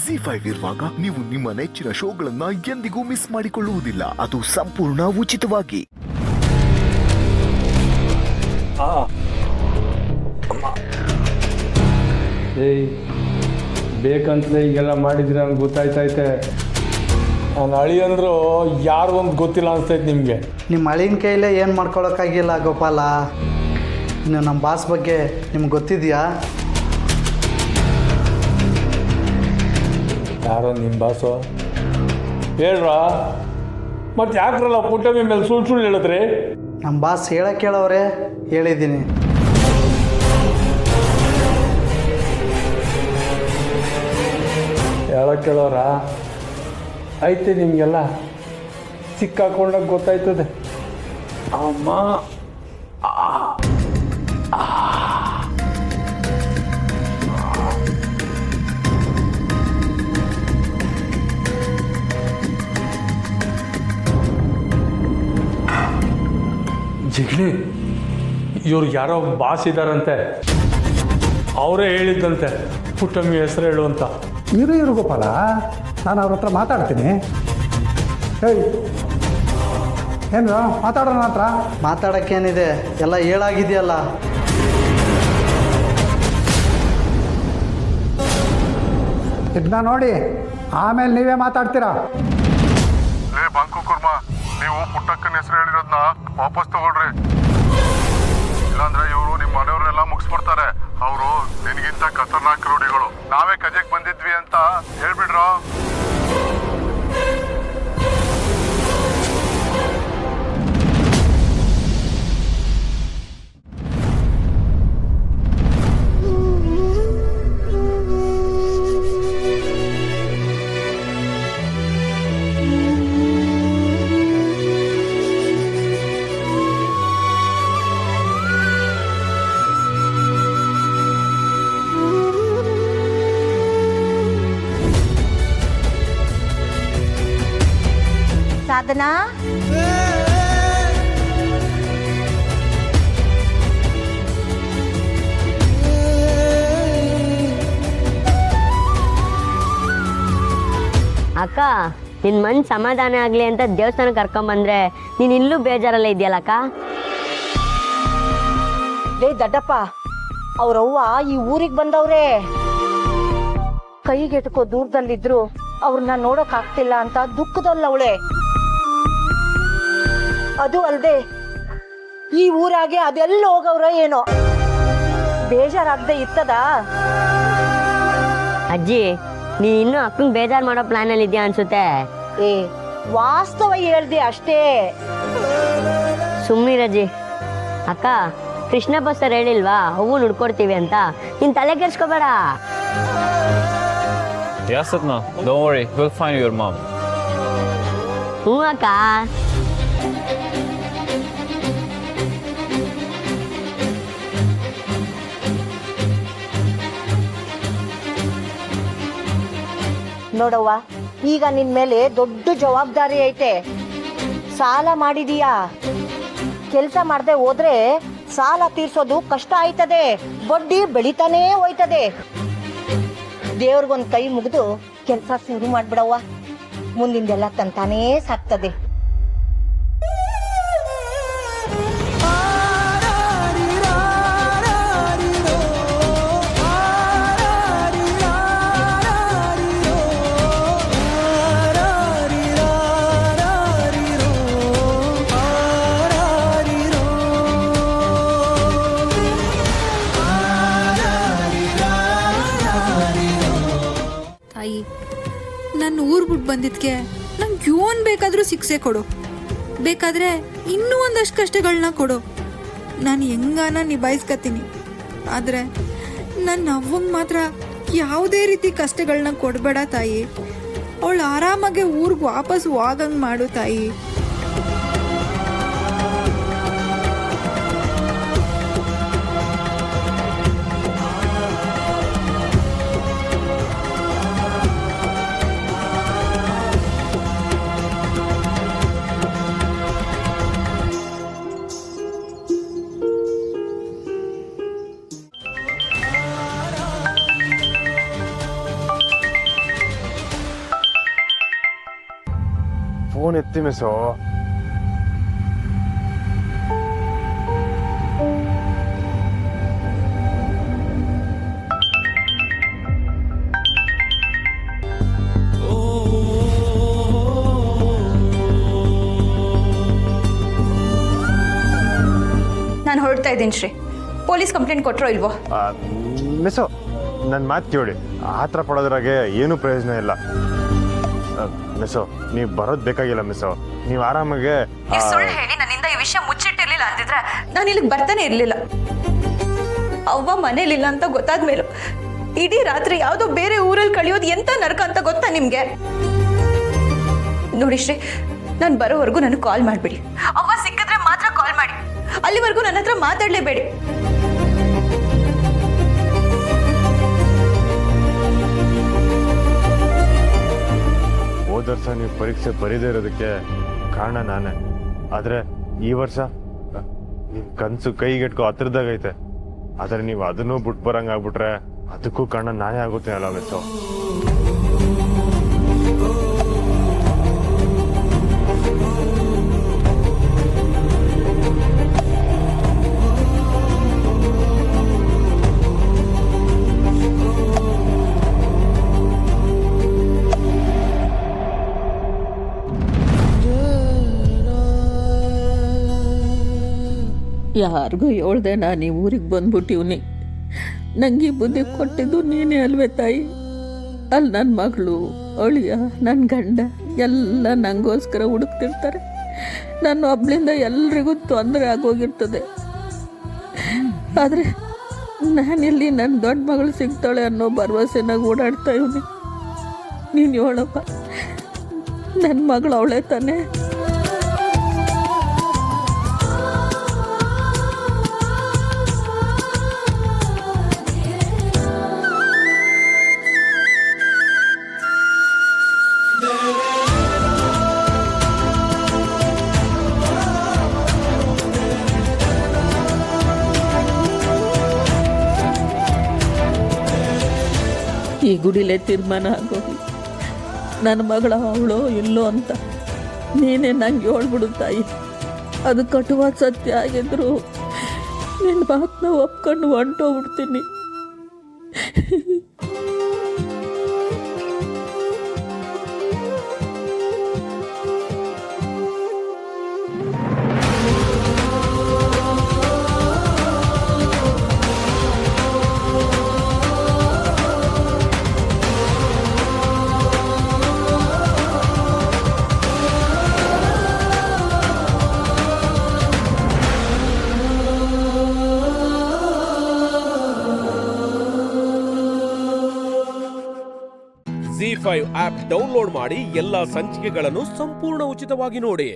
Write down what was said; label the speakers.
Speaker 1: ಜಿ5 ಇರುವಾಗ ನೀವು ನಿಮ್ಮ ನೆಚ್ಚಿನ ಶೋಗಳನ್ನ ಎಂದಿಗೂ ಮಿಸ್ ಮಾಡಿಕೊಳ್ಳುವುದಿಲ್ಲ. ಅದು ಸಂಪೂರ್ಣ ಉಚಿತವಾಗಿ.
Speaker 2: ಏಯ್, ಬೇಕಂತಲೇ ಈಗೆಲ್ಲ ಮಾಡಿದ್ರೆ ನನಗೆ ಗೊತ್ತಾಯ್ತೈತೆ. ನಾನು ಅಳಿ ಅಂದರೂ ಯಾರು ಒಂದು ಗೊತ್ತಿಲ್ಲ ಅನಿಸ್ತೈತೆ ನಿಮಗೆ.
Speaker 3: ನಿಮ್ಮ ಅಳಿನ ಕೈಲೇ ಏನು ಮಾಡ್ಕೊಳಕ್ಕಾಗಿಲ್ಲ ಗೋಪಾಲ. ಇನ್ನು ನಮ್ಮ ಬಾಸ್ ಬಗ್ಗೆ ನಿಮ್ಗೆ ಗೊತ್ತಿದೆಯಾ?
Speaker 2: ಯಾರೋ ನಿಮ್ಮ ಬಾಸು ಹೇಳ್ರ. ಮತ್ತು ಯಾಕ್ರಲ್ಲ ಪುಟ್ಟಮ್ಮಿ ಮೇಲೆ ಸುಳ್ಳು ಹೇಳಿದ್ರಿ?
Speaker 3: ನಮ್ಮ ಬಾಸ್ ಹೇಳಕ್ಕೆ ಕೇಳೋರೆ ಹೇಳಿದ್ದೀನಿ.
Speaker 2: ಹೇಳಕ್ಕೆ ಕೇಳೋರ ಐತೆ ನಿಮಗೆಲ್ಲ ಸಿಕ್ಕಾಕೊಂಡಾಗ ಗೊತ್ತಾಯ್ತದೆ. ಅಮ್ಮ ಜಿಗ್ಲಿ, ಇವ್ರು ಯಾರೋ ಬಾಸ್ ಇದ್ದಾರಂತೆ. ಅವರೇ ಹೇಳಿದ್ದಂತೆ ಪುಟ್ಟಮ್ಮಿ ಹೆಸರು ಹೇಳು ಅಂತ.
Speaker 4: ಇರು ಗೋಪಾಲ, ನಾನು ಅವ್ರ ಹತ್ರ ಮಾತಾಡ್ತೀನಿ. ಹೇಯ್, ಏನು ಮಾತಾಡೋಣ ಹತ್ರ?
Speaker 3: ಮಾತಾಡೋಕ್ಕೇನಿದೆ, ಎಲ್ಲ ಹೇಳಾಗಿದೆಯಲ್ಲ.
Speaker 4: ಇದನ್ನ ನೋಡಿ ಆಮೇಲೆ ನೀವೇ ಮಾತಾಡ್ತೀರಾ.
Speaker 5: ಬಾಂಕು ಕುರ್ಮಾ, ನೀವು ಪುಟ್ಟಕ್ಕನ ಹೆಸರು ಹೇಳಿರೋದನ್ನ ವಾಪಸ್ ತಗೊಳ್ರಿ. ಇಲ್ಲಾಂದ್ರೆ ಇವರು ನಿಮ್ಮ ಮನೆಯವ್ರನ್ನೆಲ್ಲ ಮುಗಿಸ್ಬಿಡ್ತಾರೆ. ಅವರು ನಿನಗಿಂತ ಖತರ್ನಾಕ್ ರೂಢಿಗಳು. ನಾವೇ ಕಜೆಕ್ ಬಂದಿದ್ವಿ ಅಂತ ಹೇಳ್ಬಿಡ್ರ.
Speaker 6: ಸಾಧನಾ,
Speaker 7: ಅಕ್ಕ, ನಿನ್ನ ಮನ್ ಸಮಾಧಾನ ಆಗಲಿ ಅಂತ ದೇವಸ್ಥಾನ ಕರ್ಕೊಂಬಂದ್ರೆ ನೀನು ಇಲ್ಲೂ ಬೇಜಾರಲ್ಲ ಇದೆಯಲ್ಲಕ್ಕ?
Speaker 6: ಲೇ ದಡ್ಡಪ್ಪ, ಅವ್ರವ್ವ ಈ ಊರಿಗೆ ಬಂದವ್ರೆ. ಕೈಗೆಟಕೋ ದೂರದಲ್ಲಿದ್ರು ಅವ್ರನ್ನ ನೋಡಕ್ ಆಗ್ತಿಲ್ಲ ಅಂತ ದುಃಖದಲ್ಲವಳೆ. ಅದು ಅಲ್ದೆ ಈ ಊರಾಗೆ ಅದೆಲ್ಲ ಹೋಗವ್ರ ಏನೋ. ಬೇಜಾರಾಗದೆ ಇತ್ತದ?
Speaker 7: ಅಜ್ಜಿ, ನೀನು ಇನ್ನೂ ಅಕ್ಕಂಗೆ ಬೇಜಾರು ಮಾಡೋ ಪ್ಲಾನಲ್ಲಿ ಇದೆಯಾ ಅನ್ಸುತ್ತೆ.
Speaker 6: ಏ, ವಾಸ್ತವ ಹೇಳ್ದೆ ಅಷ್ಟೇ.
Speaker 7: ಸುಮ್ಮನಿರಜ್ಜಿ. ಅಕ್ಕ, ಕೃಷ್ಣ ಬಸ್ಸರ್ ಹೇಳಿಲ್ವಾ ಹೂವು ನುಡ್ಕೊಡ್ತೀವಿ ಅಂತ? ನೀನು ತಲೆ ಕೆಡ್ಸ್ಕೋಬೇಡ.
Speaker 8: Yes, Satna. Don't worry. We'll find your mom.
Speaker 7: ಹ್ಞೂ ಅಕ್ಕ.
Speaker 6: ನೋಡವ್ವ, ಈಗ ನಿನ್ ಮೇಲೆ ದೊಡ್ಡ ಜವಾಬ್ದಾರಿ ಐತೆ. ಸಾಲ ಮಾಡಿದೀಯಾ, ಕೆಲಸ ಮಾಡದೆ ಹೋದ್ರೆ ಸಾಲ ತೀರ್ಸೋದು ಕಷ್ಟ ಆಯ್ತದೆ, ಬಡ್ಡಿ ಬೆಳಿತಾನೇ ಹೋಯ್ತದೆ. ದೇವ್ರಿಗೊಂದು ಕೈ ಮುಗಿದು ಕೆಲಸ ಶುರು ಮಾಡ್ಬಿಡವ್ವ, ಮುಂದಿಂದೆಲ್ಲ ತಂತಾನೇ ಸಾಕ್ತದೆ.
Speaker 9: ನಾನು ಊರು ಬಿಟ್ಟು ಬಂದಿದ್ಕೆ ನಂಗೆ ಏನು ಬೇಕಾದರೂ ಶಿಕ್ಷೆ ಕೊಡು, ಬೇಕಾದರೆ ಇನ್ನೂ ಒಂದಷ್ಟು ಕಷ್ಟಗಳನ್ನ ಕೊಡು, ನಾನು ಹೆಂಗಾನ ನಿಭಾಯಿಸ್ಕತೀನಿ. ಆದರೆ ನನ್ನ ಅವ್ವಂಗೆ ಮಾತ್ರ ಯಾವುದೇ ರೀತಿ ಕಷ್ಟಗಳನ್ನ ಕೊಡಬೇಡ ತಾಯಿ. ಅವಳು ಆರಾಮಾಗೆ ಊರಿಗೆ ವಾಪಸ್ ಹೋಗಂಗೆ ಮಾಡು ತಾಯಿ.
Speaker 5: ಫೋನ್ ಎತ್ತಿ ಮಿಸ್ಸು.
Speaker 10: ನಾನು ಹೊರಡ್ತಾ ಇದ್ದೀನಿ ಶ್ರೀ. ಪೊಲೀಸ್ ಕಂಪ್ಲೇಂಟ್ ಕೊಟ್ಟರೋ ಇಲ್ವೋ?
Speaker 5: ಮಿಸ್ಸು, ನನ್ನ ಮಾತು ಕೇಳಿ, ಆ ಥರ ಪಡೋದ್ರಾಗೆ ಏನೂ ಪ್ರಯೋಜನ ಇಲ್ಲ. ಮಿಸ್ಸು, ನೀವು ಬರೋದು ಬೇಕಾಗಿಲ್ಲ ಮಿಸ್ಸು. ನೀವು ಆರಾಮಾಗೆ
Speaker 10: ಸುಳ್ಳು ಹೇಳಿ ನನ್ನಿಂದ ಈ ವಿಷಯ ಮುಚ್ಚಿಟ್ಟಿರ್ಲಿಲ್ಲ ಅಂದಿದ್ರೆ ನಾನು ಇಲ್ಲಿಗೆ ಬರ್ತಾನೆ ಇರಲಿಲ್ಲ. ಅವ್ವ ಮನೇಲಿಲ್ಲ ಅಂತ ಗೊತ್ತಾದ ಮೇಲೂ ಇಡೀ ರಾತ್ರಿ ಯಾವುದೋ ಬೇರೆ ಊರಲ್ಲಿ ಕಳೆಯೋದು ಎಂತ ನರಕ ಅಂತ ಗೊತ್ತಾ ನಿಮಗೆ? ನೋಡಿ ಶ್ರೀ, ನಾನು ಬರೋವರೆಗೂ ನನಗೆ ಕಾಲ್ ಮಾಡಿಬಿಡಿ. ಅವ್ವ ಸಿಕ್ಕಿದ್ರೆ ಮಾತ್ರ ಕಾಲ್ ಮಾಡಿ. ಅಲ್ಲಿವರೆಗೂ ನನ್ನ ಹತ್ರ ಮಾತಾಡಲೇಬೇಡಿ.
Speaker 5: ಹೋದ ವರ್ಷ ನೀವು ಪರೀಕ್ಷೆ ಬರೀದೇ ಇರೋದಕ್ಕೆ ಕಾರಣ ನಾನೇ. ಆದರೆ ಈ ವರ್ಷ ನಿಮ್ಮ ಕನಸು ಕೈಗೆಟ್ಕೋ ಹತ್ರದಾಗೈತೆ. ಆದರೆ ನೀವು ಅದನ್ನೂ ಬಿಟ್ಟು ಬರಂಗೆ ಆಗ್ಬಿಟ್ರೆ ಅದಕ್ಕೂ ಕಾರಣ ನಾನೇ ಆಗುತ್ತೆ ಅಲ್ಲ ಮಿಸ್ಸು.
Speaker 11: ಯಾರಿಗೂ ಹೇಳ್ದೆ ನಾನು ಈ ಊರಿಗೆ ಬಂದ್ಬಿಟ್ಟಿವ್ನಿ. ನನಗೆ ಬುದ್ಧಿ ಕೊಟ್ಟಿದ್ದು ನೀನೇ ಅಲ್ವೇ ತಾಯಿ? ಅಲ್ಲಿ ನನ್ನ ಮಗಳು, ಅಳಿಯ, ನನ್ನ ಗಂಡ ಎಲ್ಲ ನನಗೋಸ್ಕರ ಹುಡುಕ್ತಿರ್ತಾರೆ. ನನ್ನ ಒಬ್ಳಿಂದ ಎಲ್ರಿಗೂ ತೊಂದರೆ ಆಗೋಗಿರ್ತದೆ. ಆದರೆ ನಾನಿಲ್ಲಿ ನನ್ನ ದೊಡ್ಡ ಮಗಳು ಸಿಗ್ತಾಳೆ ಅನ್ನೋ ಭರವಸೆನಾಗ ಓಡಾಡ್ತಾ ಇವ್ನಿ. ನೀನು ಹೇಳಪ್ಪ, ನನ್ನ ಮಗಳು ಅವಳೇ ತಾನೇ? ಈ ಗುಡಿಲೇ ತೀರ್ಮಾನ ಆಗೋಗಿ ನನ್ನ ಮಗಳ ಅವಳೋ ಇಲ್ಲೋ ಅಂತ ನೀನೇ ನಂಗೆ ಹೇಳ್ಬಿಡು ತಾಯಿ. ಅದು ಕಟುವಾದ ಸತ್ಯ ಆಗಿದ್ರು ನಿನ್ನ ಮಾತನ್ನ ಒಪ್ಕೊಂಡು ಹೊಂಟೋಗ್ಬಿಡ್ತೀನಿ.
Speaker 12: ZEE5 ಆಪ್ ಡೌನ್ಲೋಡ್ ಮಾಡಿ ಎಲ್ಲಾ ಸಂಚಿಕೆಗಳನ್ನು ಸಂಪೂರ್ಣ ಉಚಿತವಾಗಿ ನೋಡಿ.